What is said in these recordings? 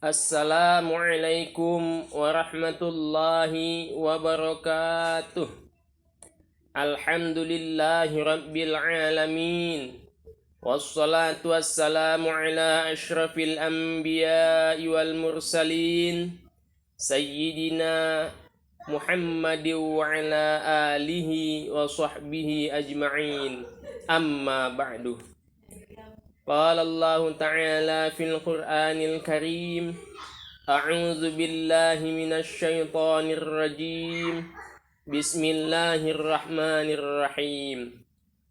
Assalamualaikum warahmatullahi wabarakatuh. Alhamdulillahi rabbil alamin. Wassalatu wassalamu ala ashrafil anbiya'i wal mursalin Sayyidina Muhammadin wa ala alihi wa sahbihi ajma'in. Amma ba'du. Qala Allah Ta'ala fil Qur'anil Karim. A'udzu billahi minasy syaithanir rajim. Bismillahirrahmanirrahim.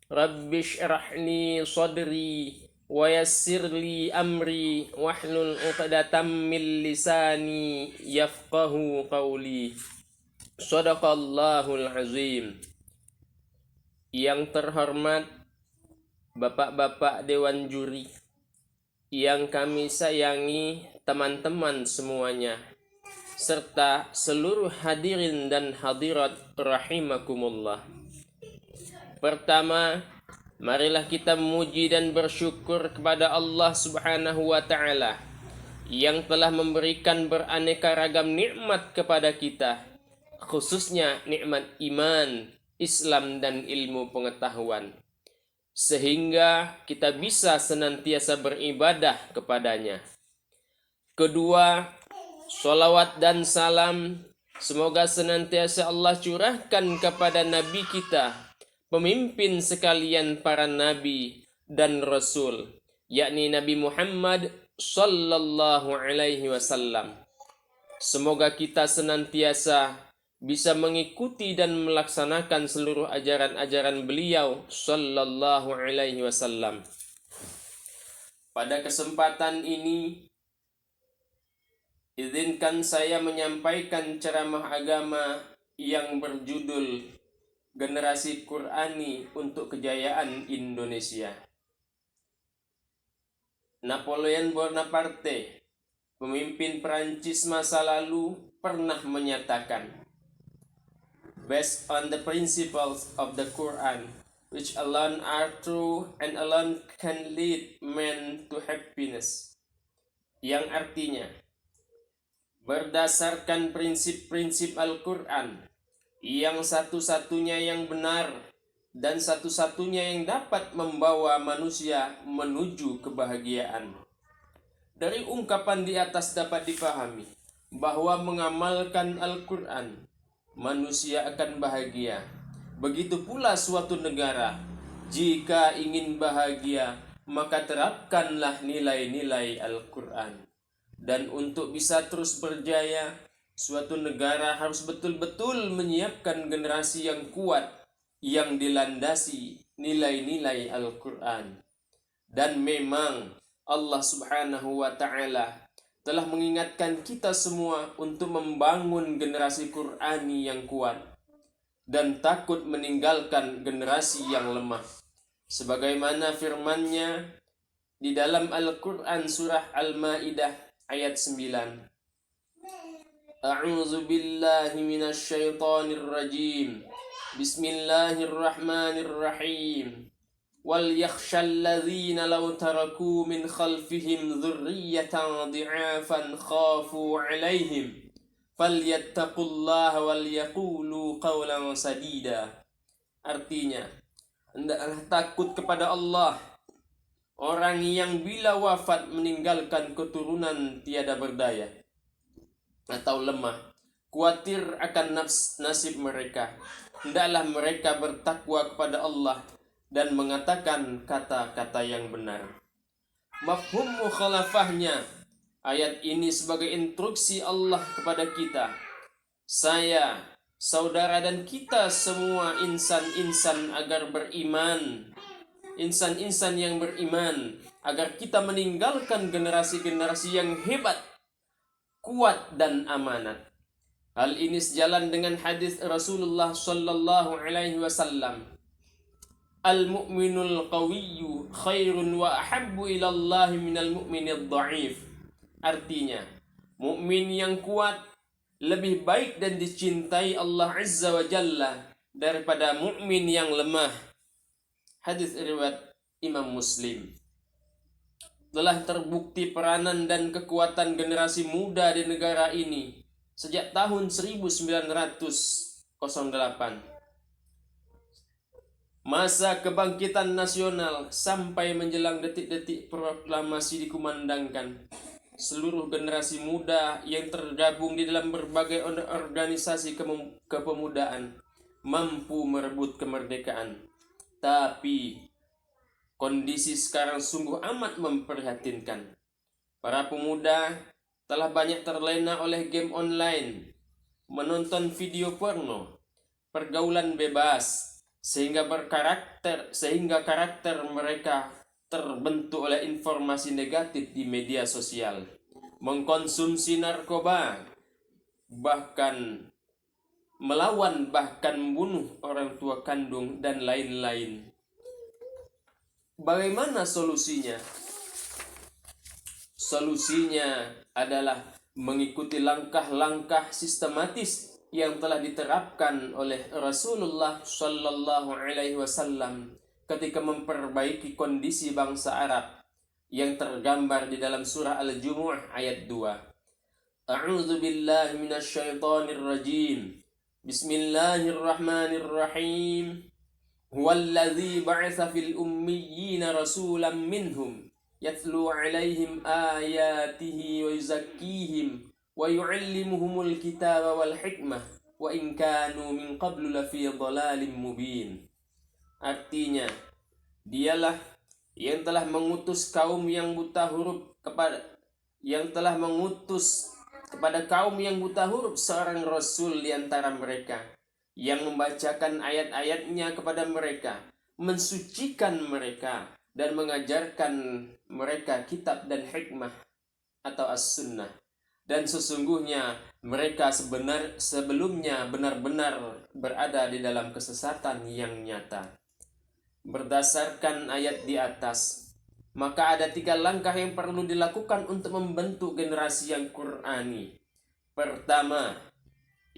Rabbi shrah li sadri wa yassir li amri wahlul 'uqdatam min lisani yafqahu qawli. Shadaqallahul azim. Yang terhormat Bapak-bapak Dewan Juri yang kami sayangi, teman-teman semuanya, serta seluruh hadirin dan hadirat rahimakumullah. Pertama, marilah kita memuji dan bersyukur kepada Allah Subhanahu wa Ta'ala yang telah memberikan beraneka ragam nikmat kepada kita, khususnya nikmat iman, Islam dan ilmu pengetahuan, sehingga kita bisa senantiasa beribadah kepadanya. Kedua, sholawat dan salam semoga senantiasa Allah curahkan kepada Nabi kita, pemimpin sekalian para Nabi dan Rasul, yakni Nabi Muhammad sallallahu alaihi wasallam. Semoga kita senantiasa bisa mengikuti dan melaksanakan seluruh ajaran-ajaran beliau sallallahu alaihi wasallam. Pada kesempatan ini, izinkan saya menyampaikan ceramah agama yang berjudul Generasi Qur'ani untuk Kejayaan Indonesia. Napoleon Bonaparte, pemimpin Prancis masa lalu, pernah menyatakan, based on the principles of the Quran, which alone are true and alone can lead men to happiness. Yang artinya, berdasarkan prinsip-prinsip Al-Quran, yang satu-satunya yang benar dan satu-satunya yang dapat membawa manusia menuju kebahagiaan. Dari ungkapan di atas dapat dipahami bahwa mengamalkan Al-Quran, manusia akan bahagia. Begitu pula suatu negara, jika ingin bahagia, maka terapkanlah nilai-nilai Al-Quran. Dan untuk bisa terus berjaya, suatu negara harus betul-betul menyiapkan generasi yang kuat, yang dilandasi nilai-nilai Al-Quran. Dan memang Allah Subhanahu wa Ta'ala telah mengingatkan kita semua untuk membangun generasi Qur'ani yang kuat dan takut meninggalkan generasi yang lemah. Sebagaimana firman-Nya di dalam Al-Qur'an surah Al-Maidah ayat 9. A'udzu billahi minasy syaithanir rajim. Bismillahirrahmanirrahim. Wal yakhshal ladzina law taraku min khalfihim dzurriyyatan dhi'afan khafu 'alaihim falyattaqullaha wal yaqulu qawlan sadida. Artinya, hendaklah takut kepada Allah orang yang bila wafat meninggalkan keturunan tiada berdaya atau lemah, khawatir akan nasib mereka. Hendaklah mereka bertakwa kepada Allah dan mengatakan kata-kata yang benar. Mafhum mukhalafahnya, ayat ini sebagai instruksi Allah kepada kita, saya, saudara dan kita semua insan-insan agar beriman, insan-insan yang beriman, agar kita meninggalkan generasi-generasi yang hebat, kuat dan amanat. Hal ini sejalan dengan hadis Rasulullah sallallahu alaihi wasallam, Al-mu'minul qawiyyu khairun wa ahabbu ilallahi minal mu'minid dha'if. Artinya, mukmin yang kuat lebih baik dan dicintai Allah Azza wa Jalla daripada mukmin yang lemah. Hadis riwayat Imam Muslim. telah terbukti peranan dan kekuatan generasi muda di negara ini sejak tahun 1908. Masa kebangkitan nasional sampai menjelang detik-detik proklamasi dikumandangkan, seluruh generasi muda yang tergabung di dalam berbagai organisasi kepemudaan mampu merebut kemerdekaan. Tapi kondisi sekarang sungguh amat memprihatinkan. Para pemuda telah banyak terlena oleh game online, menonton video porno, pergaulan bebas, sehingga karakter mereka terbentuk oleh informasi negatif di media sosial, mengkonsumsi narkoba, bahkan melawan, bahkan membunuh orang tua kandung dan lain-lain. Bagaimana solusinya? Solusinya adalah mengikuti langkah-langkah sistematis yang telah diterapkan oleh Rasulullah Shallallahu Alaihi Wasallam ketika memperbaiki kondisi bangsa Arab yang tergambar di dalam surah Al-Jumu'ah ayat 2. A'udzu billahi minasyaitonir rajim. Bismillahirrahmanirrahim. Huwallazi ba'atsa fil ummiyina rasulan minhum yatlu 'alaihim ayatihi wa yuzakkihim wa yu'allimuhumul kitaba wal hikmah wa in kanu min qablu lafi dhalalin mubin. Artinya, dialah yang telah mengutus kaum yang buta huruf kepada kaum yang buta huruf seorang rasul di antara mereka yang membacakan ayat-ayatnya kepada mereka, mensucikan mereka dan mengajarkan mereka kitab dan hikmah atau as-sunnah. Dan sesungguhnya mereka sebelumnya benar-benar berada di dalam kesesatan yang nyata. Berdasarkan ayat di atas, maka ada 3 langkah yang perlu dilakukan untuk membentuk generasi yang Qur'ani.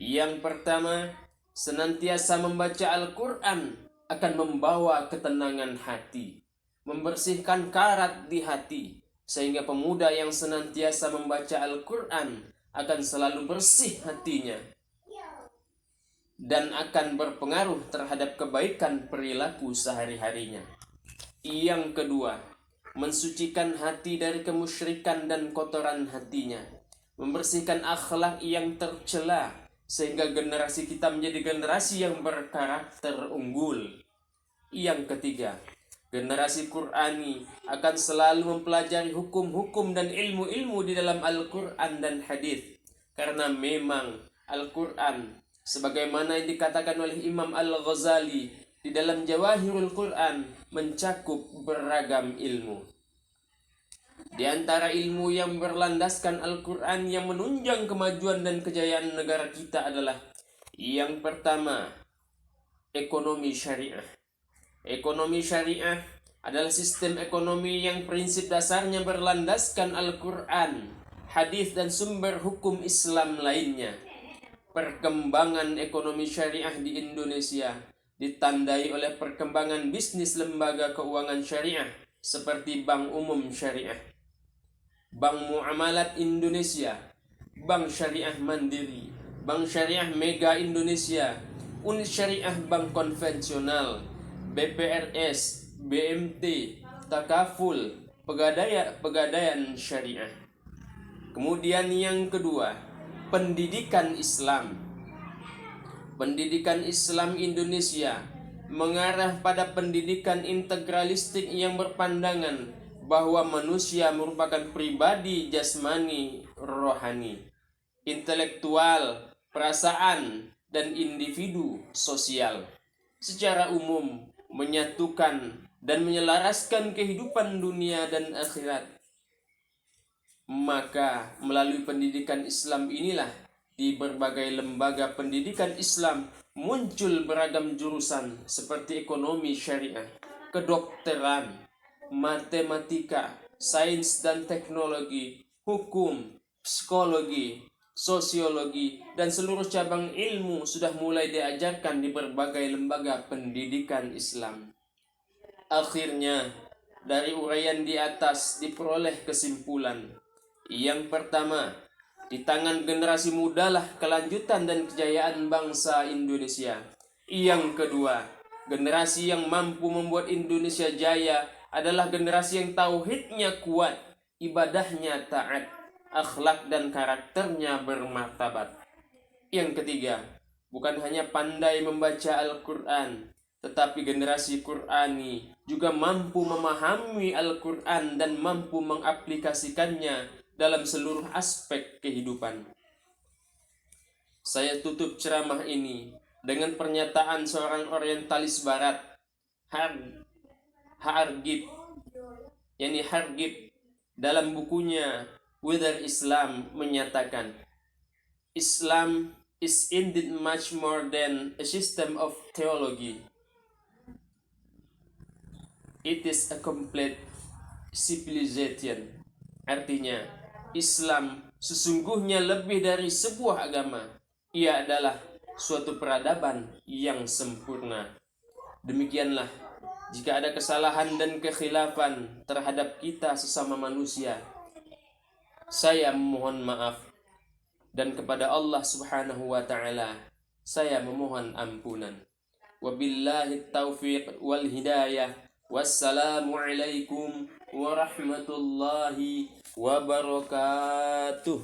Yang pertama, senantiasa membaca Al-Quran akan membawa ketenangan hati, membersihkan karat di hati, sehingga pemuda yang senantiasa membaca Al-Quran akan selalu bersih hatinya dan akan berpengaruh terhadap kebaikan perilaku sehari-harinya. Yang kedua, mensucikan hati dari kemusyrikan dan kotoran hatinya, membersihkan akhlak yang tercela, sehingga generasi kita menjadi generasi yang berkarakter unggul. Yang ketiga, generasi Qur'ani akan selalu mempelajari hukum-hukum dan ilmu-ilmu di dalam Al-Quran dan hadis, karena memang Al-Quran, sebagaimana yang dikatakan oleh Imam Al-Ghazali di dalam Jawahirul Quran, mencakup beragam ilmu. Di antara ilmu yang berlandaskan Al-Quran yang menunjang kemajuan dan kejayaan negara kita adalah yang pertama, ekonomi syariah. Ekonomi syariah adalah sistem ekonomi yang prinsip dasarnya berlandaskan Al-Quran, hadis dan sumber hukum Islam lainnya. Perkembangan ekonomi syariah di Indonesia ditandai oleh perkembangan bisnis lembaga keuangan syariah seperti Bank Umum Syariah, Bank Muamalat Indonesia, Bank Syariah Mandiri, Bank Syariah Mega Indonesia, Unit Syariah Bank Konvensional, BPRS, BMT, Takaful, Pegadaian Syariah. Kemudian yang kedua, pendidikan Islam. Pendidikan Islam Indonesia mengarah pada pendidikan integralistik yang berpandangan bahwa manusia merupakan pribadi jasmani, rohani, intelektual, perasaan, dan individu sosial. Secara umum menyatukan dan menyelaraskan kehidupan dunia dan akhirat. Maka melalui pendidikan Islam inilah di berbagai lembaga pendidikan Islam muncul beragam jurusan seperti ekonomi syariah, kedokteran, matematika, sains dan teknologi, hukum, psikologi, sosiologi, dan seluruh cabang ilmu sudah mulai diajarkan di berbagai lembaga pendidikan Islam. Akhirnya, dari uraian di atas diperoleh kesimpulan. Yang pertama, di tangan generasi mudalah kelanjutan dan kejayaan bangsa Indonesia. Yang kedua, generasi yang mampu membuat Indonesia jaya adalah generasi yang tauhidnya kuat, ibadahnya taat, akhlak dan karakternya bermartabat. Yang ketiga, bukan hanya pandai membaca Al-Quran, tetapi generasi Qurani juga mampu memahami Al-Quran dan mampu mengaplikasikannya dalam seluruh aspek kehidupan. Saya tutup ceramah ini dengan pernyataan seorang orientalis barat, Hargib, dalam bukunya Whether Islam menyatakan, Islam is indeed much more than a system of theology. It is a complete civilization. Artinya, Islam sesungguhnya lebih dari sebuah agama. Ia adalah suatu peradaban yang sempurna. Demikianlah, jika ada kesalahan dan kekhilafan terhadap kita sesama manusia, saya memohon maaf. Dan kepada Allah Subhanahu wa ta'ala saya memohon ampunan. Wabillahi taufiq wal hidayah. Wassalamualaikum warahmatullahi wabarakatuh.